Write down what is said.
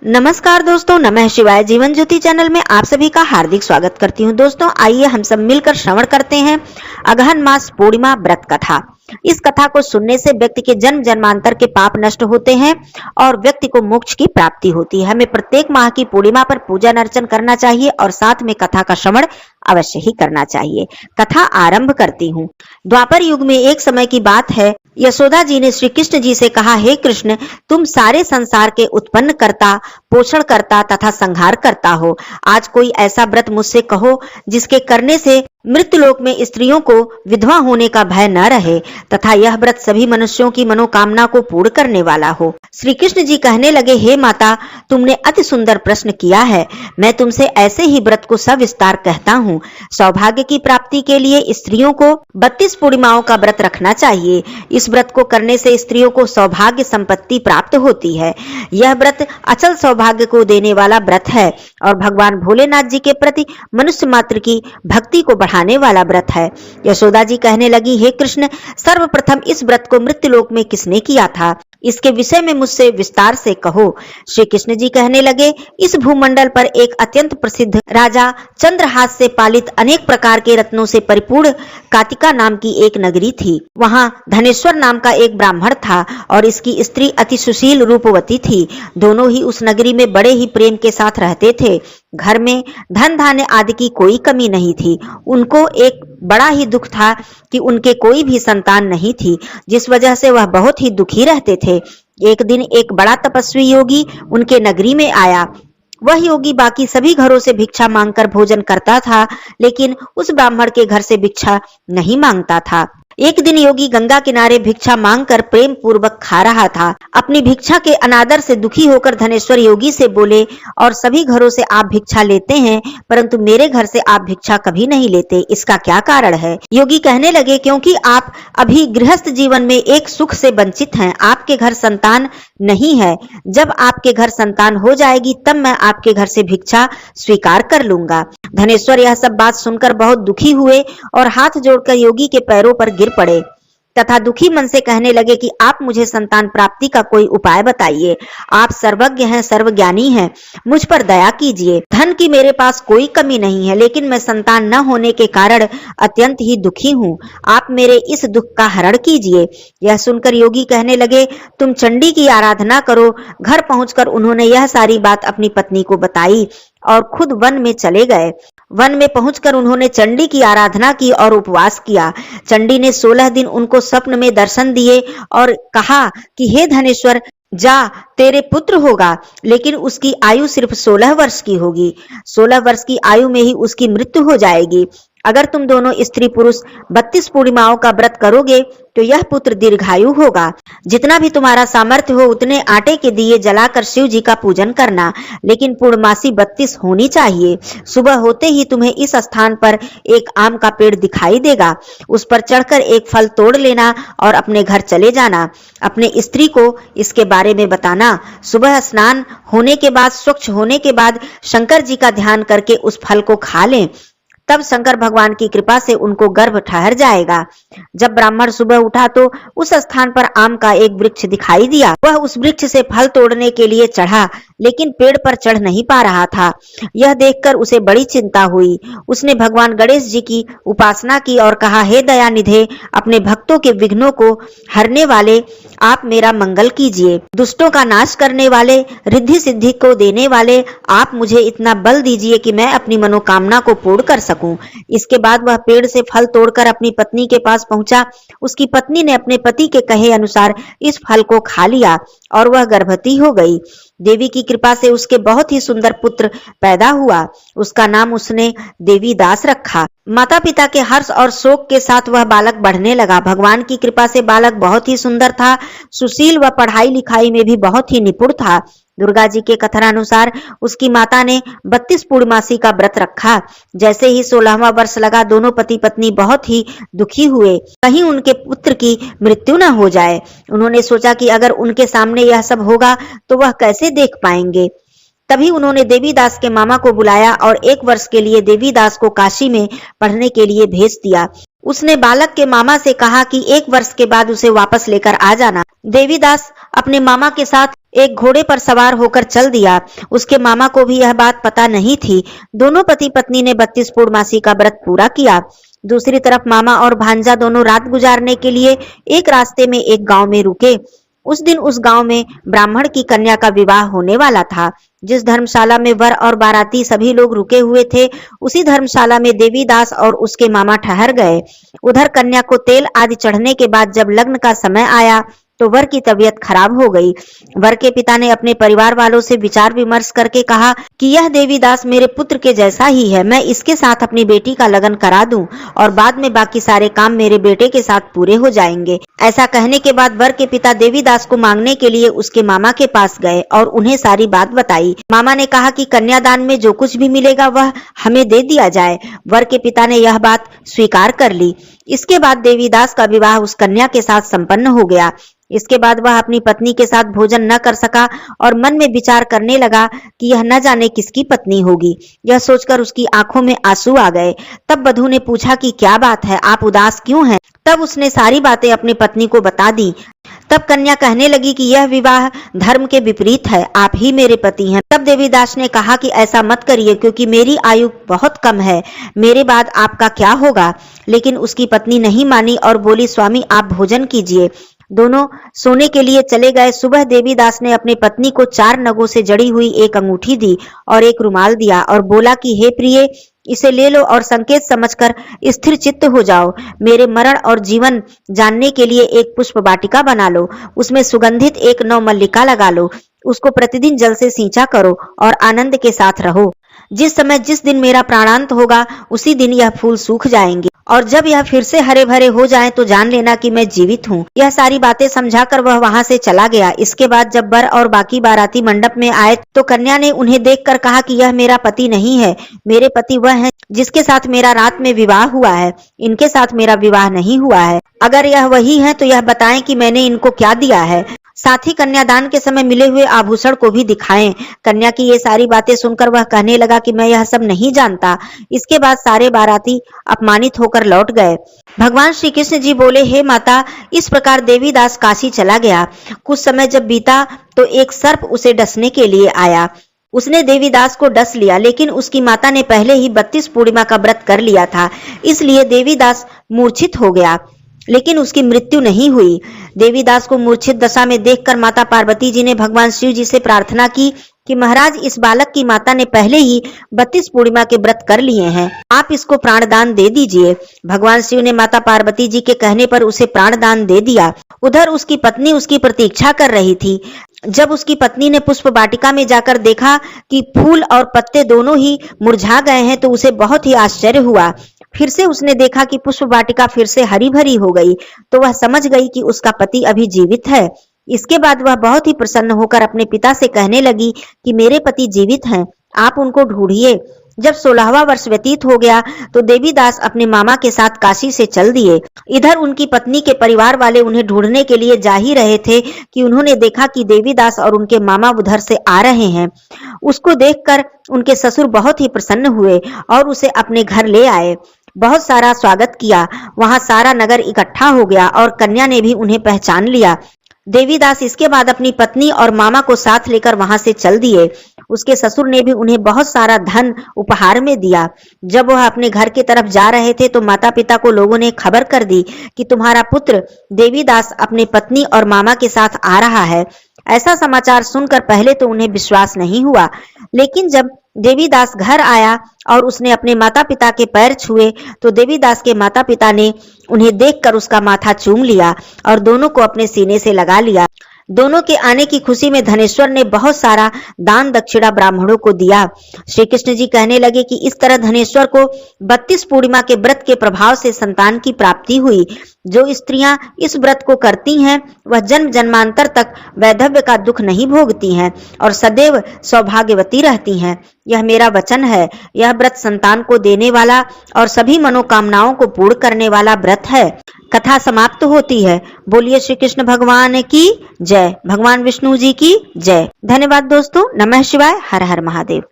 नमस्कार दोस्तों, नमः शिवाय। जीवन ज्योति चैनल में आप सभी का हार्दिक स्वागत करती हूँ। दोस्तों आइए हम सब मिलकर श्रवण करते हैं अगहन मास पूर्णिमा व्रत कथा। इस कथा को सुनने से व्यक्ति के जन्म जन्मांतर के पाप नष्ट होते हैं और व्यक्ति को मोक्ष की प्राप्ति होती है। हमें प्रत्येक माह की पूर्णिमा पर पूजन अर्चन करना चाहिए और साथ में कथा का श्रवण अवश्य ही करना चाहिए। कथा आरंभ करती हूँ। द्वापर युग में एक समय की बात है, यशोदा जी ने श्री कृष्ण जी से कहा, हे कृष्ण, तुम सारे संसार के उत्पन्न करता, पोषण करता तथा संहार करता हो। आज कोई ऐसा व्रत मुझसे कहो जिसके करने से मृत्युलोक में स्त्रियों को विधवा होने का भय न रहे तथा यह व्रत सभी मनुष्यों की मनोकामना को पूर्ण करने वाला हो। श्री कृष्ण जी कहने लगे, हे माता, तुमने अति सुंदर प्रश्न किया है। मैं तुमसे ऐसे ही व्रत को सविस्तार कहता हूँ। सौभाग्य की प्राप्ति के लिए स्त्रियों को 32 पूर्णिमाओं का व्रत रखना चाहिए। इस व्रत को करने से स्त्रियों को सौभाग्य संपत्ति प्राप्त होती है। यह व्रत अचल सौभाग्य को देने वाला व्रत है और भगवान भोलेनाथ जी के प्रति मनुष्य मात्र की भक्ति को बढ़ाने वाला व्रत है। यशोदा जी कहने लगी, हे कृष्ण, सर्वप्रथम इस व्रत को मृत्युलोक में किसने किया था? इसके विषय में मुझसे विस्तार से कहो। श्री कृष्ण जी कहने लगे, इस भूमंडल पर एक अत्यंत प्रसिद्ध राजा चंद्रहास से पालित अनेक प्रकार के रत्नों से परिपूर्ण कातिका नाम की एक नगरी थी। वहां धनेश्वर नाम का एक ब्राह्मण था और इसकी स्त्री अति सुशील रूपवती थी। दोनों ही उस नगरी में बड़े ही प्रेम के साथ रहते थे। घर में धन धान्य आदि की कोई कमी नहीं थी। उनको एक बड़ा ही दुख था कि उनके कोई भी संतान नहीं थी, जिस वजह से वह बहुत ही दुखी रहते थे। एक दिन एक बड़ा तपस्वी योगी उनके नगरी में आया। वह योगी बाकी सभी घरों से भिक्षा मांगकर भोजन करता था, लेकिन उस ब्राह्मण के घर से भिक्षा नहीं मांगता था। एक दिन योगी गंगा किनारे भिक्षा मांगकर प्रेम पूर्वक खा रहा था। अपनी भिक्षा के अनादर से दुखी होकर धनेश्वर योगी से बोले, और सभी घरों से आप भिक्षा लेते हैं परंतु मेरे घर से आप भिक्षा कभी नहीं लेते, इसका क्या कारण है? योगी कहने लगे, क्योंकि आप अभी गृहस्थ जीवन में एक सुख से वंचित हैं। आपके घर संतान नहीं है। जब आपके घर संतान हो जाएगी तब मैं आपके घर से भिक्षा स्वीकार कर लूंगा। धनेश्वर यह सब बात सुनकर बहुत दुखी हुए और हाथ जोड़कर योगी के पैरों पर गिर पड़े तथा दुखी मन से कहने लगे कि आप मुझे संतान प्राप्ति का कोई उपाय बताइए। आप सर्वज्ञ हैं, सर्वज्ञानी हैं, मुझ पर दया कीजिए। धन की मेरे पास कोई कमी नहीं है, लेकिन मैं संतान न होने के कारण अत्यंत ही दुखी हूँ। आप मेरे इस दुख का हरण कीजिए। यह सुनकर योगी कहने लगे, तुम चंडी की आराधना करो। घर पहुंचकर उन्होंने यह सारी बात अपनी पत्नी को बताई और खुद वन में चले गए। वन में पहुंचकर उन्होंने चंडी की आराधना की और उपवास किया। चंडी ने 16 दिन उनको स्वप्न में दर्शन दिए और कहा कि हे धनेश्वर, जा, तेरे पुत्र होगा, लेकिन उसकी आयु सिर्फ 16 वर्ष की होगी। 16 वर्ष की आयु में ही उसकी मृत्यु हो जाएगी। अगर तुम दोनों स्त्री पुरुष 32 पूर्णिमाओं का व्रत करोगे तो यह पुत्र दीर्घायु होगा। जितना भी तुम्हारा सामर्थ्य हो उतने आटे के दिए जलाकर शिव जी का पूजन करना, लेकिन पूर्णमासी 32 होनी चाहिए। सुबह होते ही तुम्हें इस स्थान पर एक आम का पेड़ दिखाई देगा। उस पर चढ़कर एक फल तोड़ लेना और अपने घर चले जाना। अपने स्त्री को इसके बारे में बताना। सुबह स्नान होने के बाद, स्वच्छ होने के बाद शंकर जी का ध्यान करके उस फल को खा लें। तब शंकर भगवान की कृपा से उनको गर्भ ठहर जाएगा। जब ब्राह्मण सुबह उठा तो उस स्थान पर आम का एक वृक्ष दिखाई दिया। वह उस वृक्ष से फल तोड़ने के लिए चढ़ा, लेकिन पेड़ पर चढ़ नहीं पा रहा था। यह देखकर उसे बड़ी चिंता हुई। उसने भगवान गणेश जी की उपासना की और कहा, हे दयानिधे, अपने भक्तों के विघ्नों को हरने वाले, आप मेरा मंगल कीजिए। दुष्टों का नाश करने वाले, रिद्धि सिद्धि को देने वाले, आप मुझे इतना बल दीजिए कि मैं अपनी मनोकामना को पूर्ण कर सकूं। इसके बाद वह पेड़ से फल तोड़कर अपनी पत्नी के पास पहुंचा। उसकी पत्नी ने अपने पति के कहे अनुसार इस फल को खा लिया और वह गर्भवती हो गई। देवी की कृपा से उसके बहुत ही सुंदर पुत्र पैदा हुआ। उसका नाम उसने देवी दास रखा। माता पिता के हर्ष और शोक के साथ वह बालक बढ़ने लगा। भगवान की कृपा से बालक बहुत ही सुंदर था, सुशील व पढ़ाई लिखाई में भी बहुत ही निपुण था। दुर्गा जी के कथनानुसार उसकी माता ने 32 पूर्णमासी का व्रत रखा। जैसे ही 16वां वर्ष लगा, दोनों पति पत्नी बहुत ही दुखी हुए, कहीं उनके पुत्र की मृत्यु न हो जाए। उन्होंने सोचा कि अगर उनके सामने यह सब होगा तो वह कैसे देख पाएंगे। तभी उन्होंने देवीदास के मामा को बुलाया और 1 वर्ष के लिए देवीदास को काशी में पढ़ने के लिए भेज दिया। उसने बालक के मामा से कहा कि 1 वर्ष के बाद उसे वापस लेकर आ जाना। देवीदास अपने मामा के साथ एक घोड़े पर सवार होकर चल दिया। उसके मामा को भी यह बात पता नहीं थी। दोनों पति पत्नी ने 32 पूर्णमासी का व्रत पूरा किया। दूसरी तरफ मामा और भांजा दोनों रात गुजारने के लिए एक रास्ते में एक गांव में रुके। उस दिन उस गांव में ब्राह्मण की कन्या का विवाह होने वाला था। जिस धर्मशाला में वर और बाराती सभी लोग रुके हुए थे, उसी धर्मशाला में देवीदास और उसके मामा ठहर गए। उधर कन्या को तेल आदि चढ़ने के बाद जब लग्न का समय आया तो वर की तबीयत खराब हो गई। वर के पिता ने अपने परिवार वालों से विचार विमर्श करके कहा कि यह देवीदास मेरे पुत्र के जैसा ही है, मैं इसके साथ अपनी बेटी का लगन करा दूं और बाद में बाकी सारे काम मेरे बेटे के साथ पूरे हो जाएंगे। ऐसा कहने के बाद वर के पिता देवीदास को मांगने के लिए उसके मामा के पास गए और उन्हें सारी बात बताई। मामा ने कहा कि कन्यादान में जो कुछ भी मिलेगा वह हमें दे दिया जाए। वर के पिता ने यह बात स्वीकार कर ली। इसके बाद देवीदास का विवाह उस कन्या के साथ संपन्न हो गया। इसके बाद वह अपनी पत्नी के साथ भोजन न कर सका और मन में विचार करने लगा कि यह न जाने किसकी पत्नी होगी। यह सोचकर उसकी आंखों में आंसू आ गए। तब वधू ने पूछा कि क्या बात है, आप उदास क्यों हैं? तब उसने सारी बातें अपनी पत्नी को बता दी। तब कन्या कहने लगी कि यह विवाह धर्म के विपरीत है, आप ही मेरे पति हैं। तब देवीदास ने कहा कि ऐसा मत करिए, क्योंकि मेरी आयु बहुत कम है, मेरे बाद आपका क्या होगा? लेकिन उसकी पत्नी नहीं मानी और बोली, स्वामी आप भोजन कीजिए। दोनों सोने के लिए चले गए। सुबह देवीदास ने अपनी पत्नी को 4 नगों से जड़ी हुई एक अंगूठी दी और एक रुमाल दिया और बोला कि हे प्रिय, इसे ले लो और संकेत समझकर स्थिर चित्त हो जाओ। मेरे मरण और जीवन जानने के लिए एक पुष्प वाटिका बना लो, उसमें सुगंधित एक नवमल्लिका लगा लो, उसको प्रतिदिन जल से सींचा करो और आनंद के साथ रहो। जिस दिन मेरा प्राणांत होगा उसी दिन यह फूल सूख जाएंगे और जब यह फिर से हरे भरे हो जाएं तो जान लेना कि मैं जीवित हूँ। यह सारी बातें समझाकर वह वहां से चला गया। इसके बाद जब वर और बाकी बाराती मंडप में आए तो कन्या ने उन्हें देखकर कहा कि यह मेरा पति नहीं है, मेरे पति वह है जिसके साथ मेरा रात में विवाह हुआ है, इनके साथ मेरा विवाह नहीं हुआ है। अगर यह वही है तो यह बताएं कि मैंने इनको क्या दिया है, साथ ही कन्यादान के समय मिले हुए आभूषण को भी दिखाएं। कन्या की ये सारी बातें सुनकर वह कहने लगा कि मैं यह सब नहीं जानता। इसके बाद सारे बाराती अपमानित होकर लौट गए। भगवान श्री कृष्ण जी बोले, हे माता, इस प्रकार देवीदास काशी चला गया। कुछ समय जब बीता तो एक सर्प उसे डसने के लिए आया। उसने देवीदास को डस लिया, लेकिन उसकी माता ने पहले ही 32 पूर्णिमा का व्रत कर लिया था, इसलिए देवीदास मूर्छित हो गया, लेकिन उसकी मृत्यु नहीं हुई। देवीदास को मूर्छित दशा में देखकर माता पार्वती जी ने भगवान शिव जी से प्रार्थना की कि महाराज, इस बालक की माता ने पहले ही 32 पूर्णिमा के व्रत कर लिए हैं, आप इसको प्राणदान दे दीजिए। भगवान शिव ने माता पार्वती जी के कहने पर उसे प्राणदान दे दिया। उधर उसकी पत्नी उसकी प्रतीक्षा कर रही थी। जब उसकी पत्नी ने पुष्प वाटिका में जाकर देखा कि फूल और पत्ते दोनों ही मुरझा गए हैं तो उसे बहुत ही आश्चर्य हुआ। फिर से उसने देखा कि पुष्प वाटिका फिर से हरी भरी हो गई तो वह समझ गई कि उसका पति अभी जीवित है। इसके बाद वह बहुत ही प्रसन्न होकर अपने पिता से कहने लगी कि मेरे पति जीवित हैं, आप उनको ढूंढिए। जब 16वां वर्ष व्यतीत हो गया तो देवीदास अपने मामा के साथ काशी से चल दिए। इधर उनकी पत्नी के परिवार वाले उन्हें ढूंढने के लिए जा ही रहे थे कि उन्होंने देखा कि देवीदास और उनके मामा उधर से आ रहे हैं। उसको देखकर उनके ससुर बहुत ही प्रसन्न हुए और उसे अपने घर ले आए। बहुत सारा स्वागत किया। वहां सारा नगर इकट्ठा हो गया और कन्या ने भी उन्हें पहचान लिया। देवीदास इसके बाद अपनी पत्नी और मामा को साथ लेकर वहां से चल दिए। उसके ससुर ने भी उन्हें बहुत सारा धन उपहार में दिया। जब वह अपने घर की तरफ जा रहे थे तो माता पिता को लोगों ने खबर कर दी कि तुम्हारा पुत्र देवीदास अपने पत्नी और मामा के साथ आ रहा है। ऐसा समाचार सुनकर पहले तो उन्हें विश्वास नहीं हुआ, लेकिन जब देवीदास घर आया और उसने अपने माता पिता के पैर छुए तो देवीदास के माता पिता ने उन्हें देखकर उसका माथा चूम लिया और दोनों को अपने सीने से लगा लिया। दोनों के आने की खुशी में धनेश्वर ने बहुत सारा दान दक्षिणा ब्राह्मणों को दिया। श्री कृष्ण जी कहने लगे कि इस तरह धनेश्वर को 32 पूर्णिमा के व्रत के प्रभाव से संतान की प्राप्ति हुई। जो स्त्रियां इस व्रत को करती हैं वह जन्म जन्मांतर तक वैधव्य का दुख नहीं भोगती हैं और सदैव सौभाग्यवती रहती हैं। यह मेरा वचन है। यह व्रत संतान को देने वाला और सभी मनोकामनाओं को पूर्ण करने वाला व्रत है। कथा समाप्त होती है। बोलिए श्री कृष्ण भगवान की जय, भगवान विष्णु जी की जय। धन्यवाद दोस्तों। नमः शिवाय। हर हर महादेव।